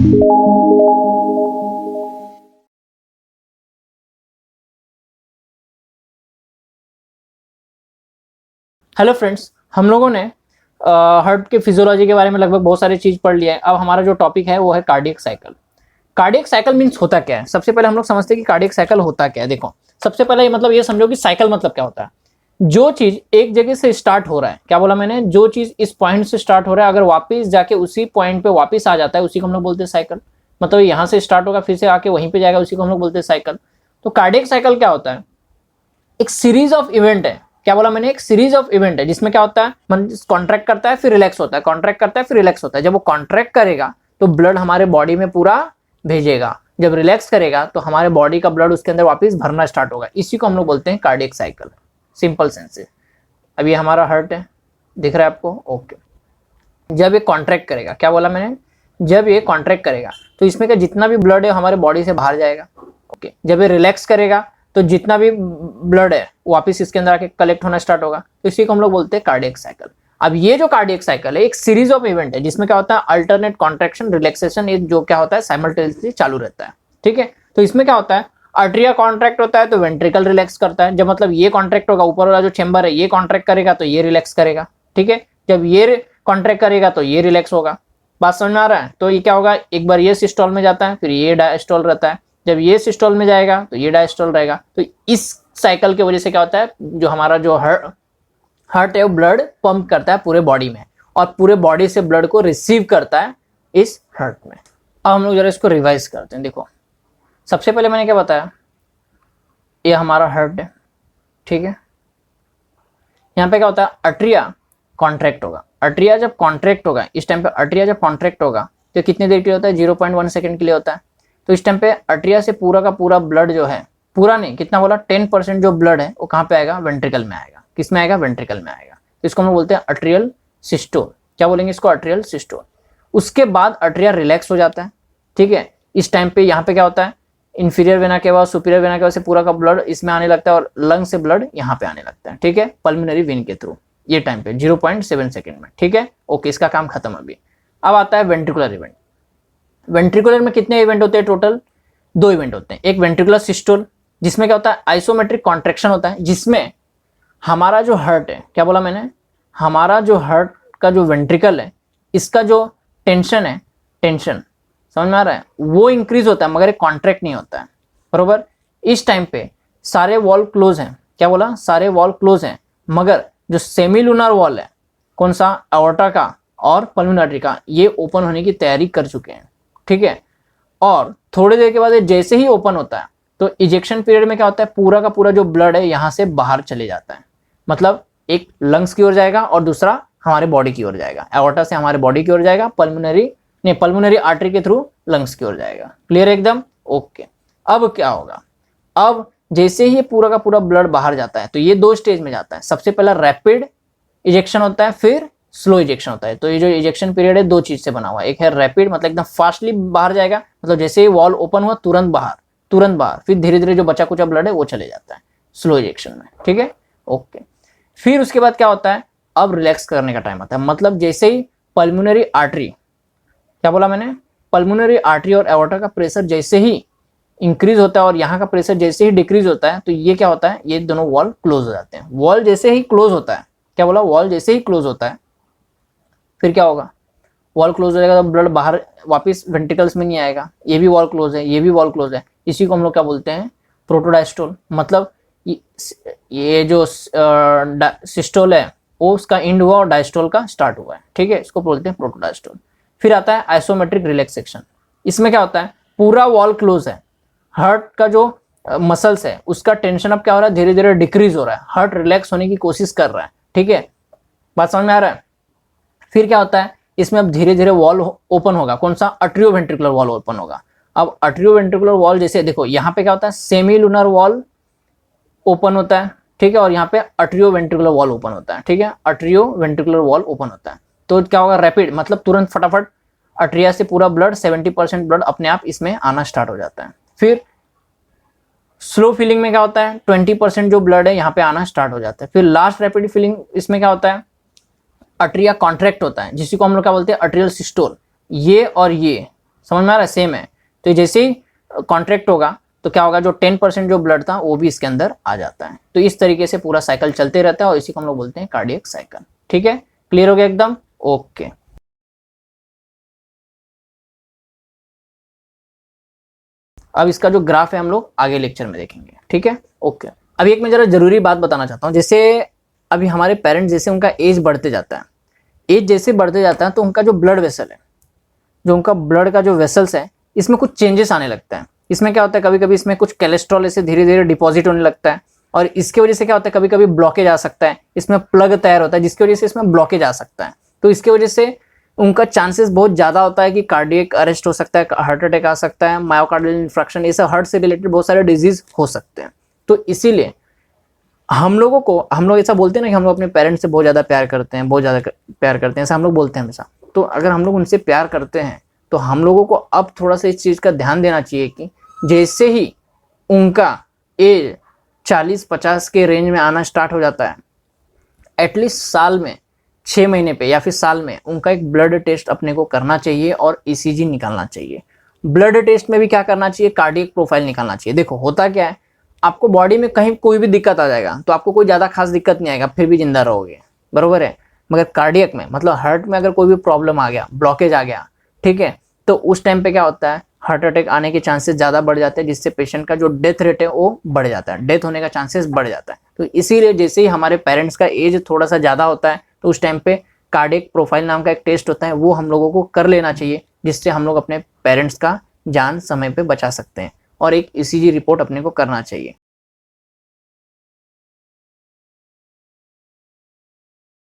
Hello friends, हम लोगों ने हार्ट के फिजियोलॉजी के बारे में लगभग बहुत सारी चीज़ पढ़ लिया है। अब हमारा जो टॉपिक है वो है cardiac cycle. Cardiac cycle means होता क्या है? सबसे पहले हम लोग समझते हैं कि कार्डियक साइकिल होता क्या है। देखो, सबसे पहले ये मतलब ये समझो कि साइकिल मतलब क्या होता है। जो चीज़ एक जगह से स्टार्ट हो रहा है, क्या बोला मैंने? जो चीज़ इस पॉइंट से स्टार्ट हो रहा है, अगर वापस जाके उसी पॉइंट पे वापस आ जाता है, उसी को हम लोग बोलते हैं साइकिल। मतलब यहाँ से स्टार्ट होगा, फिर से आके वहीं पे जाएगा, उसी को हम लोग बोलते हैं साइकिल। तो कार्डियक साइकिल क्या होता है? एक सीरीज ऑफ इवेंट है। क्या बोला मैंने? एक सीरीज ऑफ इवेंट है जिसमें क्या होता है, मन कॉन्ट्रैक्ट करता है फिर रिलैक्स होता है, कॉन्ट्रैक्ट करता है फिर रिलैक्स होता है। जब वो कॉन्ट्रैक्ट करेगा तो ब्लड हमारे बॉडी में पूरा भेजेगा, जब रिलैक्स करेगा तो हमारे बॉडी का ब्लड उसके अंदर वापस भरना स्टार्ट होगा। इसी को हम लोग बोलते हैं कार्डियक साइकिल, सिंपल सेंस से। अब ये हमारा हार्ट है, दिख रहा है आपको? ओके। जब ये कॉन्ट्रैक्ट करेगा, क्या बोला मैंने? जब ये कॉन्ट्रैक्ट करेगा तो इसमें का जितना भी ब्लड है हमारे बॉडी से बाहर जाएगा। ओके। जब ये रिलैक्स करेगा तो जितना भी ब्लड है वापस इसके अंदर आके कलेक्ट होना स्टार्ट होगा। तो इसी को हम लोग बोलते हैं कार्डियक साइकिल। अब ये जो कार्डियक साइकिल है एक सीरीज ऑफ इवेंट है जिसमें क्या होता है, अल्टरनेट कॉन्ट्रैक्शन रिलैक्सेशन, ये जो क्या होता है साइमल्टेनियसली चालू रहता है। ठीक है। तो इसमें क्या होता है, आर्टरिया कॉन्ट्रैक्ट होता है तो वेंट्रिकल रिलैक्स करता है। जब मतलब ये कॉन्ट्रैक्ट होगा, ऊपर वाला जो चेंबर है ये कॉन्ट्रैक्ट करेगा तो ये रिलैक्स करेगा। ठीक है। जब ये कॉन्ट्रैक्ट करेगा तो ये रिलैक्स होगा। बात समझ में आ रहा है? तो ये क्या होगा, एक बार ये सिस्टोल में जाता है, फिर ये डायस्टोल रहता है। जब ये सिस्टोल में जाएगा तो ये डायस्टोल रहेगा। तो इस साइकिल की वजह से क्या होता है, जो हमारा जो हार्ट है वो ब्लड पंप करता है पूरे बॉडी में, और पूरे बॉडी से ब्लड को रिसीव करता है इस हार्ट में। अब हम लोग जरा इसको रिवाइज करते हैं। देखो, सबसे पहले मैंने क्या बताया, ये हमारा हार्ट है। ठीक है। यहाँ पे क्या होता है, अट्रिया कॉन्ट्रैक्ट होगा। अट्रिया जब कॉन्ट्रैक्ट होगा, इस टाइम पे अट्रिया जब कॉन्ट्रैक्ट होगा तो कितनी देर के लिए होता है, 0.1 सेकंड के लिए होता है। तो इस टाइम पे अट्रिया से पूरा का पूरा ब्लड जो है, पूरा नहीं, कितना बोला, 10% जो ब्लड है वो कहाँ पे आएगा, वेंट्रिकल में आएगा। किस में आएगा? वेंट्रिकल में आएगा। तो इसको हम बोलते हैं अट्रियल सिस्टोल। क्या बोलेंगे इसको? अट्रियल सिस्टोल। उसके बाद अट्रिया रिलैक्स हो जाता है। ठीक है। इस टाइम पे यहाँ पे क्या होता है, इंफीरियर वेना के बाद सुपीरियर वेना के बाद से पूरा का ब्लड इसमें आने लगता है और लंग से ब्लड यहाँ पे आने लगता है। ठीक है। पल्मोनरी वेन के थ्रू, ये टाइम पे 0.7 सेकंड में। ठीक है। ओके, इसका काम खत्म अभी। अब आता है वेंट्रिकुलर इवेंट। वेंट्रिकुलर में कितने इवेंट होते हैं? टोटल 2 इवेंट होते हैं। एक वेंट्रिकुलर सिस्टोल, जिसमें क्या होता है, आइसोमेट्रिक कॉन्ट्रैक्शन होता है, जिसमें हमारा जो हार्ट है, क्या बोला मैंने, हमारा जो हार्ट का जो वेंट्रिकल है, इसका जो टेंशन है, टेंशन समझ में आ रहा है, वो इंक्रीज होता है मगर एक कॉन्ट्रैक्ट नहीं होता है। बरोबर। इस टाइम पे सारे वॉल क्लोज हैं। क्या बोला? सारे वॉल क्लोज हैं, मगर जो सेमीलुनर वॉल है, कौन सा, अओर्टा का और पल्मोनरी का, ये ओपन होने की तैयारी कर चुके हैं। ठीक है। और थोड़ी देर के बाद जैसे ही ओपन होता है तो इजेक्शन पीरियड में क्या होता है, पूरा का पूरा जो ब्लड है यहाँ से बाहर चले जाता है। मतलब एक लंग्स की ओर जाएगा और दूसरा हमारे बॉडी की ओर जाएगा। एओर्टा से हमारे बॉडी की ओर जाएगा, पल्मोनरी आर्टरी के थ्रू लंग्स की ओर जाएगा। क्लियर एकदम? ओके। अब क्या होगा, अब जैसे ही पूरा का पूरा ब्लड बाहर जाता है तो ये 2 स्टेज में जाता है। सबसे पहला रैपिड इजेक्शन होता है, फिर स्लो इजेक्शन होता है। तो ये जो इजेक्शन पीरियड है 2 चीज से बना हुआ है। एक है रैपिड, मतलब एकदम फास्टली बाहर जाएगा, मतलब जैसे ही वॉल ओपन हुआ तुरंत बाहर, तुरंत बाहर। फिर धीरे धीरे जो बचा कुचा ब्लड है वो चले जाता है स्लो इजेक्शन में। ठीक है। ओके। फिर उसके बाद क्या होता है, अब रिलैक्स करने का टाइम आता है। मतलब जैसे ही पल्मोनरी आर्टरी, क्या बोला मैंने, पल्मोनरी आर्टरी और एओर्टा का प्रेशर जैसे ही इंक्रीज होता है और यहाँ का प्रेशर जैसे ही डिक्रीज होता है तो ये क्या होता है, ये दोनों वॉल क्लोज हो जाते हैं। वॉल जैसे ही क्लोज होता है, क्या बोला, वॉल जैसे ही क्लोज होता है, फिर क्या होगा, वॉल क्लोज हो जाएगा तो ब्लड बाहर वापस वेंट्रिकल्स में नहीं आएगा। ये भी वॉल क्लोज है, ये भी वॉल क्लोज है। इसी को हम लोग क्या बोलते हैं, प्रोटोडायस्टोल। मतलब ये जो सिस्टोल है वो उसका एंड हुआ और डायस्टोल का स्टार्ट हुआ है। ठीक है। इसको बोलते हैं प्रोटोडायस्टोल। फिर आता है आइसोमेट्रिक रिलैक्सेशन। इसमें क्या होता है, पूरा वॉल क्लोज है, हार्ट का जो मसल्स है उसका टेंशन अब क्या हो रहा है, धीरे धीरे डिक्रीज हो रहा है, हार्ट रिलैक्स होने की कोशिश कर रहा है। ठीक है। बात समझ में आ रहा है? फिर क्या होता है, इसमें अब धीरे धीरे वॉल ओपन होगा। कौन सा? अट्रियो वेंट्रिकुलर वॉल ओपन होगा। अब अट्रियो वेंट्रिकुलर वॉल जैसे देखो यहाँ पे क्या होता है, सेमी लूनर वॉल ओपन होता है। ठीक है। और यहाँ पे अट्रियो वेंट्रिकुलर वॉल ओपन होता है। ठीक है। अट्रियो वेंट्रिकुलर वॉल ओपन होता है तो क्या होगा, रैपिड, मतलब तुरंत फटाफट अट्रिया से पूरा ब्लड 70% ब्लड अपने आप इसमें आना स्टार्ट हो जाता है। फिर स्लो फीलिंग में क्या होता है, 20% जो ब्लड है यहाँ पे आना स्टार्ट हो जाता है। फिर लास्ट रैपिड फीलिंग, इसमें क्या होता है, अट्रिया कॉन्ट्रैक्ट होता है, जिसी को हम लोग क्या बोलते हैं, अट्रियल सिस्टोल। ये और ये समझ में आ रहा है, सेम है। तो जैसे ही कॉन्ट्रैक्ट होगा तो क्या होगा, जो 10% जो ब्लड था वो भी इसके अंदर आ जाता है। तो इस तरीके से पूरा साइकिल चलते रहता है और इसी को हम लोग बोलते हैं कार्डियक साइकिल। ठीक है, क्लियर हो गया एकदम? ओके। अब इसका जो ग्राफ है हम लोग आगे लेक्चर में देखेंगे। ठीक है, ओके। अभी एक मैं जरा जरूरी बात बताना चाहता हूँ, जैसे अभी हमारे पेरेंट्स जैसे उनका एज बढ़ते जाता है, एज जैसे बढ़ते जाता है तो उनका जो ब्लड वेसल है, जो उनका ब्लड का जो वेसल्स है, इसमें कुछ चेंजेस आने लगता है। इसमें क्या होता है, कभी कभी इसमें कुछ कोलेस्ट्रॉल ऐसे धीरे धीरे डिपॉजिट होने लगता है, और इसकी वजह से क्या होता है, कभी कभी ब्लॉकेज आ सकता है, इसमें प्लग तैयार होता है जिसकी वजह से इसमें ब्लॉकेज आ सकता है। तो इसकी वजह से उनका चांसेस बहुत ज़्यादा होता है कि कार्डियक अरेस्ट हो सकता है, हार्ट अटैक आ सकता है, मायोकार्डियल इन्फ्रैक्शन, ये सब हार्ट से रिलेटेड बहुत सारे डिजीज हो सकते हैं। तो इसीलिए हम लोग ऐसा बोलते हैं ना कि हम लोग अपने पेरेंट्स से बहुत ज़्यादा प्यार करते हैं, बहुत ज़्यादा प्यार करते हैं, ऐसा हम लोग बोलते हैं हमेशा। तो अगर हम लोग उनसे प्यार करते हैं तो हम लोगों को अब थोड़ा सा इस चीज़ का ध्यान देना चाहिए कि जैसे ही उनका एज 40-50 के रेंज में आना स्टार्ट हो जाता है, एटलीस्ट साल में 6 महीने पे या फिर साल में उनका एक ब्लड टेस्ट अपने को करना चाहिए और ईसीजी निकालना चाहिए। ब्लड टेस्ट में भी क्या करना चाहिए, कार्डियक प्रोफाइल निकालना चाहिए। देखो होता क्या है, आपको बॉडी में कहीं कोई भी दिक्कत आ जाएगा तो आपको कोई ज़्यादा खास दिक्कत नहीं आएगा, फिर भी जिंदा रहोगे, बरोबर है। मगर कार्डियक में मतलब हार्ट में अगर कोई भी प्रॉब्लम आ गया, ब्लॉकेज आ गया, ठीक है, तो उस टाइम पे क्या होता है, हार्ट अटैक आने के चांसेस ज़्यादा बढ़ जाते हैं, जिससे पेशेंट का जो डेथ रेट है वो बढ़ जाता है, डेथ होने का चांसेस बढ़ जाता है। तो इसीलिए जैसे ही हमारे पेरेंट्स का एज थोड़ा सा ज़्यादा होता है तो उस टाइम पे कार्डियक प्रोफाइल नाम का एक टेस्ट होता है, वो हम लोगों को कर लेना चाहिए, जिससे हम लोग अपने पेरेंट्स का जान समय पे बचा सकते हैं। और एक ईसीजी रिपोर्ट अपने को करना चाहिए।